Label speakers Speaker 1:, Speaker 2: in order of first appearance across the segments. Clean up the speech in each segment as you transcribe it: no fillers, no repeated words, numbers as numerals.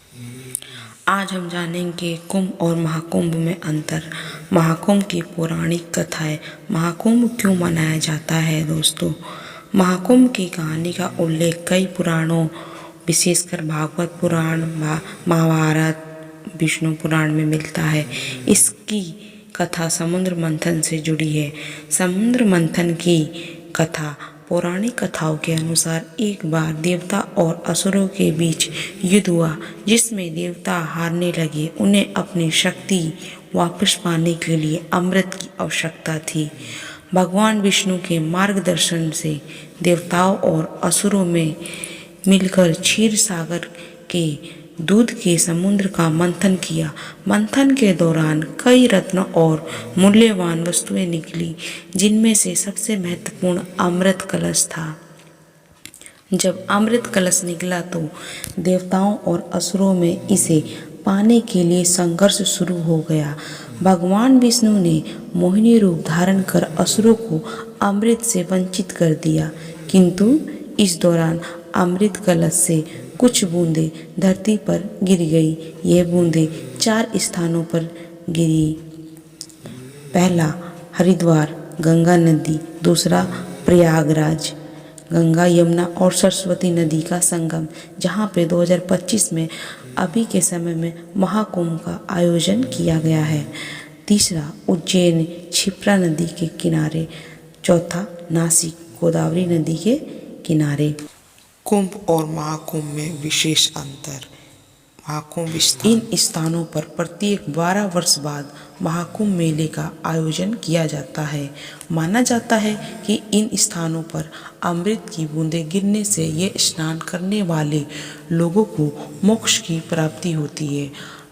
Speaker 1: आज हम जानेंगे कुंभ और महाकुंभ में अंतर। महाकुंभ की पौराणिक कथाएं। महाकुंभ क्यों मनाया जाता है दोस्तों? महाकुंभ की कहानी का उल्लेख कई पुराणों, विशेषकर भागवत पुराण, महाभारत, विष्णु पुराण में मिलता है। इसकी कथा समुद्र मंथन से जुड़ी है। समुद्र मंथन की कथा पौराणिक कथाओं के अनुसार एक बार देवता और असुरों के बीच युद्ध हुआ, जिसमें देवता हारने लगे। उन्हें अपनी शक्ति वापस पाने के लिए अमृत की आवश्यकता थी। भगवान विष्णु के मार्गदर्शन से देवताओं और असुरों में मिलकर क्षीर सागर के दूध के समुद्र का मंथन किया। मंथन के दौरान कई रत्न और मूल्यवान वस्तुएं निकली, जिनमें से सबसे महत्वपूर्ण अमृत कलश था। जब अमृत कलश निकला तो देवताओं और असुरों में इसे पाने के लिए संघर्ष शुरू हो गया। भगवान विष्णु ने मोहिनी रूप धारण कर असुरों को अमृत से वंचित कर दिया, किंतु इस दौरान अमृत कलश से कुछ बूंदें धरती पर गिर गई। यह बूंदें 4 स्थानों पर गिरी। पहला हरिद्वार गंगा नदी, दूसरा प्रयागराज गंगा, यमुना और सरस्वती नदी का संगम, जहाँ पे 2025 में अभी के समय में महाकुंभ का आयोजन किया गया है। तीसरा उज्जैन क्षिप्रा नदी के किनारे। चौथा नासिक गोदावरी नदी के किनारे।
Speaker 2: कुंभ और महाकुंभ में विशेष अंतर। महाकुंभ
Speaker 1: इन स्थानों पर प्रत्येक 12 वर्ष बाद महाकुंभ मेले का आयोजन किया जाता है। माना जाता है कि इन स्थानों पर अमृत की बूंदें गिरने से ये स्नान करने वाले लोगों को मोक्ष की प्राप्ति होती है।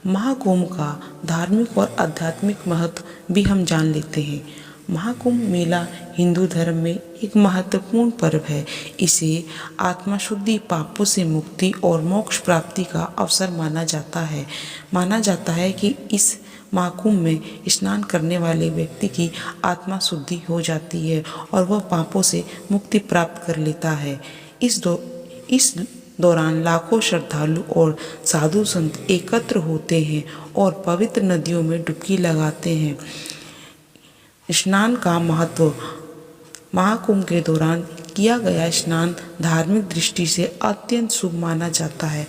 Speaker 1: महाकुंभ का धार्मिक और आध्यात्मिक महत्व भी हम जान लेते हैं। महाकुंभ मेला हिंदू धर्म में एक महत्वपूर्ण पर्व है। इसे आत्मा शुद्धि, पापों से मुक्ति और मोक्ष प्राप्ति का अवसर माना जाता है। माना जाता है कि इस महाकुंभ में स्नान करने वाले व्यक्ति की आत्मा शुद्धि हो जाती है और वह पापों से मुक्ति प्राप्त कर लेता है। इस दौरान लाखों श्रद्धालु और साधु संत एकत्र होते हैं और पवित्र नदियों में डुबकी लगाते हैं। स्नान का महत्व। महाकुंभ के दौरान किया गया स्नान धार्मिक दृष्टि से अत्यंत शुभ माना जाता है।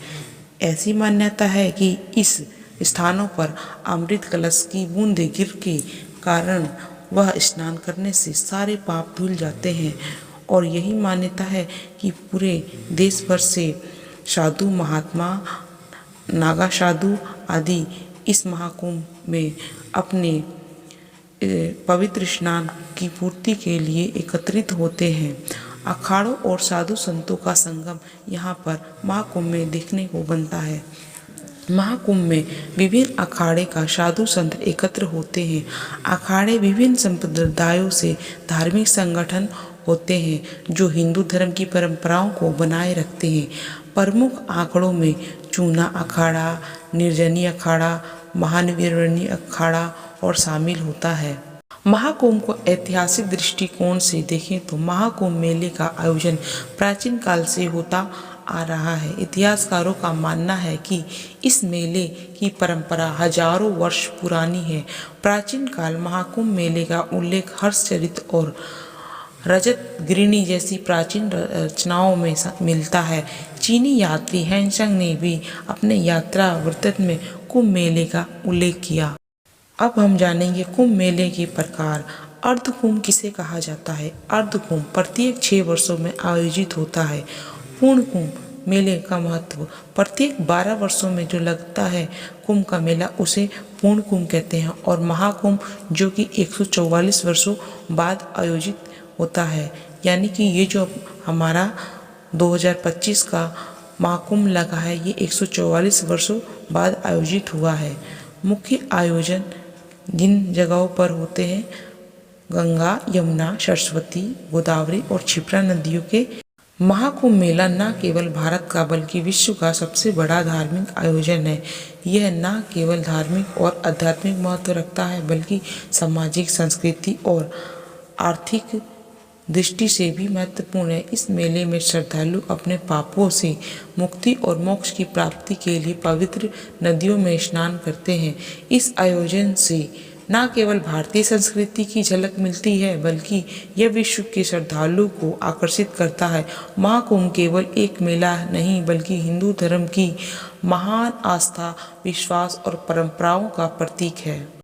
Speaker 1: ऐसी मान्यता है कि इस स्थानों पर अमृत कलश की बूंदें गिर के कारण वह स्नान करने से सारे पाप धुल जाते हैं और यही मान्यता है कि पूरे देश भर से साधु महात्मा, नागा साधु आदि इस महाकुंभ में अपने पवित्र स्नान की पूर्ति के लिए एकत्रित होते हैं। अखाड़ों और साधु संतों का संगम यहाँ पर महाकुंभ में देखने को बनता है। महाकुंभ में विभिन्न अखाड़े का साधु संत एकत्र होते हैं। अखाड़े विभिन्न संप्रदायों से धार्मिक संगठन होते हैं जो हिंदू धर्म की परंपराओं को बनाए रखते हैं। प्रमुख आंकड़ों में चूना अखाड़ा, निर्जनी अखाड़ा, महावीरनी अखाड़ा और शामिल होता है। महाकुंभ को ऐतिहासिक दृष्टिकोण से देखें तो महाकुंभ मेले का आयोजन प्राचीन काल से होता आ रहा है। इतिहासकारों का मानना है कि इस मेले की परंपरा हजारों वर्ष पुरानी है। प्राचीन काल महाकुंभ मेले का उल्लेख हर्षचरित और रजत गिरणी जैसी प्राचीन रचनाओं में मिलता है। चीनी यात्री हेनसंग ने भी अपने यात्रा वृत्तांत में कुंभ मेले का उल्लेख किया। अब हम जानेंगे कुंभ मेले के प्रकार। अर्ध कुंभ किसे कहा जाता है? अर्ध कुंभ प्रत्येक 6 वर्षों में आयोजित होता है। पूर्ण कुंभ मेले का महत्व। प्रत्येक 12 वर्षों में जो लगता है कुंभ का मेला उसे पूर्ण कुंभ कहते हैं। और महाकुंभ जो कि 144 वर्षों बाद आयोजित होता है, यानी कि ये जो हमारा 2025 का महाकुंभ लगा है ये 144 वर्षों बाद आयोजित हुआ है। मुख्य आयोजन जिन जगहों पर होते हैं गंगा, यमुना, सरस्वती, गोदावरी और क्षिप्रा नदियों के। महाकुंभ मेला न केवल भारत का बल्कि विश्व का सबसे बड़ा धार्मिक आयोजन है। यह न केवल धार्मिक और आध्यात्मिक महत्व रखता है बल्कि सामाजिक, सांस्कृतिक और आर्थिक दृष्टि से भी महत्वपूर्ण है। इस मेले में श्रद्धालु अपने पापों से मुक्ति और मोक्ष की प्राप्ति के लिए पवित्र नदियों में स्नान करते हैं। इस आयोजन से न केवल भारतीय संस्कृति की झलक मिलती है बल्कि यह विश्व के श्रद्धालु को आकर्षित करता है। महाकुंभ केवल एक मेला नहीं बल्कि हिंदू धर्म की महान आस्था, विश्वास और परंपराओं का प्रतीक है।